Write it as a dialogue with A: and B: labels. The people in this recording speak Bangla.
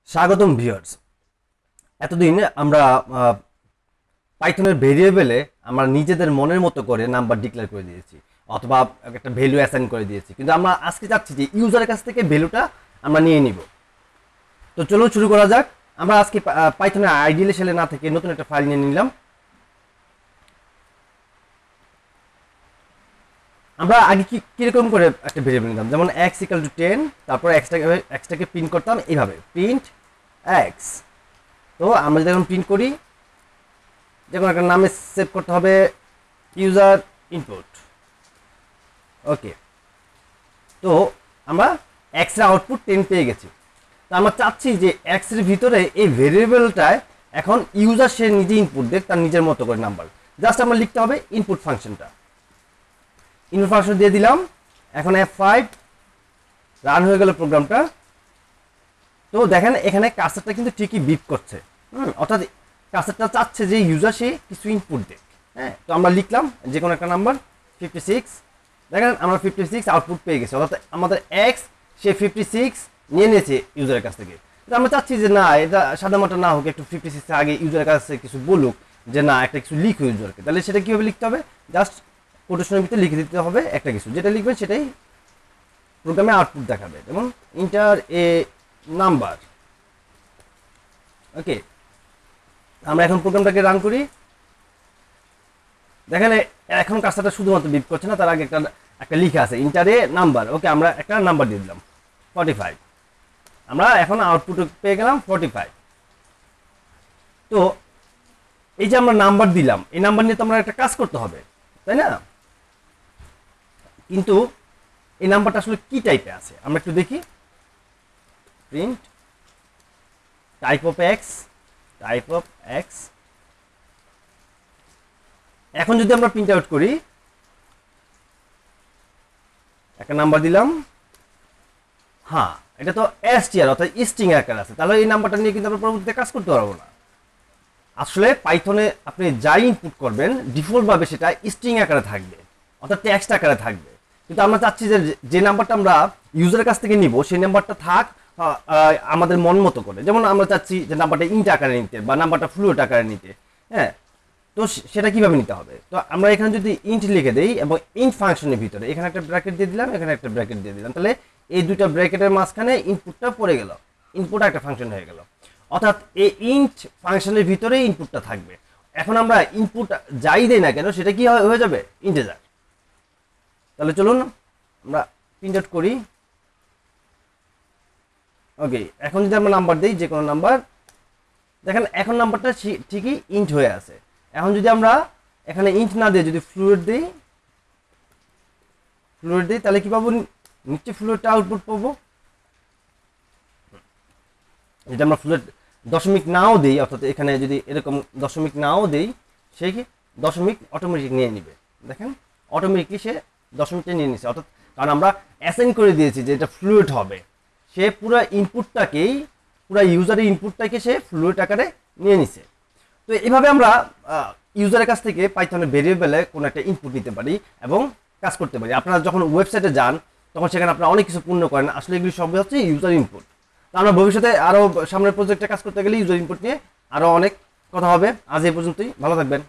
A: স্বাগতম ভিউয়ার্স। এতদিন আমরা পাইথনের ভেরিয়েবলে আমরা নিজেদের মনের মতো করে নাম্বার ডিক্লেয়ার করে দিয়েছি অথবা একটা ভ্যালু অ্যাসাইন করে দিয়েছি, কিন্তু আমরা আজকে চাচ্ছি যে ইউজারের কাছ থেকে ভ্যালুটা আমরা নিয়ে নিব। তো চলুন শুরু করা যাক। আমরা আজকে পাইথনের আইডিয়াল শেলে না থেকে নতুন একটা ফাইল নিয়ে নিলাম। আমরা আগে কিরকম করে একটা ভেরিয়েবল নিলাম, যেমন x = 10, তারপর এক্সটাকে প্রিন্ট করতাম এইভাবে, প্রিন্ট x। তো আমরা যদি এখন প্রিন্ট করি, যে কোনো একটা নামে সেভ করতে হবে, ইউজার ইনপুট। ওকে, তো আমরা x এর আউটপুট 10 পেয়ে গেছি। তো আমরা চাচ্ছি যে x এর ভিতরে এই ভেরিয়েবলটায় এখন ইউজার সে নিজে ইনপুট দেখ তার নিজের মতো করে নাম্বার। জাস্ট আমরা লিখতে হবে ইনপুট ফাংশনটা, ইনপুট ফাংশন দিয়ে দিলাম। এখন F5 রান হয়ে গেল প্রোগ্রামটা। তো দেখেন এখানে কার্সারটা কিন্তু ঠিকই বিপ করছে, অর্থাৎ কার্সারটা চাচ্ছে যে ইউজার সে কিছু ইনপুট দেখ। হ্যাঁ, তো আমরা লিখলাম যে কোনো একটা নাম্বার 56। দেখেন আমরা 56 আউটপুট পেয়ে গেছি, অর্থাৎ আমাদের এক্স সে 56 নিয়ে নিয়েছে ইউজারের কাছ থেকে। তো আমরা চাচ্ছি যে না, এটা সাদামাটা না হোক, একটু 56 আগে ইউজারের কাছে কিছু বলুক, যে না একটা কিছু লিখ ইউজারকে। তাহলে সেটা কীভাবে লিখতে হবে, জাস্ট কোটেশনের ভিতরে লিখে দিতে হবে একটা কিছু, যেটা লিখবেন সেটাই প্রোগ্রামে আউটপুট দেখাবে। যেমন ইন্টার এ নাম্বার। ওকে, আমরা এখন প্রোগ্রামটাকে রান করি। দেখেন এখন কাজটা শুধুমাত্র বিপ করছে না, তার আগে একটা লিখা আছে ইন্টার এ নাম্বার। ওকে, আমরা একটা নাম্বার দিয়ে দিলাম 45। আমরা এখন আউটপুট পেয়ে গেলাম 45। তো এই যে আমরা নাম্বার দিলাম, এই নাম্বার নিয়ে তো আমরা একটা কাজ করতে হবে, তাই না? কিন্তু এই নাম্বারটা আসলে কি টাইপে আছে আমরা একটু দেখি। Print type of x. এখন যদি আমরা প্রিন্ট আউট করি, একটা নাম্বার দিলাম, হ্যাঁ এটা তো str অর্থাৎ স্ট্রিং আকার আছে, তাহলে এই নাম্বারটা নিয়ে কিন্তু আমরা পরবর্তীতে কাজ করতে পারবো না। আসলে পাইথনে আপনি যাই ইনপুট করবেন ডিফল্টভাবে সেটা স্ট্রিং আকারে থাকবে, অর্থাৎ টেক্সট আকারে থাকবে। কিন্তু আমরা চাচ্ছি যে নাম্বারটা আমরা ইউজারের কাছ থেকে নিব সেই নাম্বারটা থাক আমাদের মন মতো করে। যেমন আমরা চাচ্ছি যে নাম্বারটা ইন্ট আকারে নিতে বা নাম্বারটা ফ্লুয়েট আকারে নিতে। হ্যাঁ, তো সেটা কিভাবে নিতে হবে? তো আমরা এখানে যদি ইন্ট লিখে দেই এবং ইন্ট ফাংশনের ভিতরে এখানে একটা ব্র্যাকেট দিয়ে দিলাম, এখানে একটা ব্র্যাকেট দিয়ে দিলাম, তাহলে এই দুইটা ব্র্যাকেটের মাঝখানে ইনপুটটা পড়ে গেল, ইনপুট একটা ফাংশন হয়ে গেল। অর্থাৎ এই ইন্ট ফাংশনের ভিতরেই ইনপুটটা থাকবে। এখন আমরা ইনপুট যাই দেই না কেন সেটা কি হয়ে যাবে, ইন্টিজার। তাহলে চলুন আমরা প্রিন্ট আউট করি। ওকে, এখন যদি আমরা নাম্বার দিই, যে কোনো নাম্বার, দেখেন এখন নাম্বারটা ঠিকই ইন্ট হয়ে আছে। এখন যদি আমরা এখানে ইন্ট না দিয়ে যদি ফ্লুয়েট দিই, তাহলে কি পাবো, নিচে ফ্লুয়েটটা আউটপুট পাবো। যদি আমরা ফ্লুয়েট দশমিক নাও দিই, অর্থাৎ এখানে যদি এরকম দশমিক নাও দিই, সে কি দশমিক অটোমেটিক নিয়ে নিবে। দেখেন অটোমেটিকলি সে দশমিকটা নিয়ে নিচ্ছে, অর্থাৎ কারণ আমরা অ্যাসাইন করে দিয়েছি যে এটা ফ্লুয়েট হবে। সে পুরো ইনপুটটাকেই, পুরো ইউজারের ইনপুটটাকে সে ফ্লুয়েট আকারে নিয়ে নিছে। তো এইভাবে আমরা ইউজারের কাছ থেকে পাইথনের ভেরিয়েবলে কোনো একটা ইনপুট নিতে পারি এবং কাজ করতে পারি। আপনারা যখন ওয়েবসাইটে যান তখন সেখানে আপনারা অনেক কিছু পূর্ণ করেন, আসলে এগুলি সব হচ্ছে ইউজার ইনপুট। তো আমরা ভবিষ্যতে আরও সামনের প্রজেক্টে কাজ করতে গেলে ইউজার ইনপুট নিয়ে আরও অনেক কথা হবে। আজ এই পর্যন্তই, ভালো থাকবেন।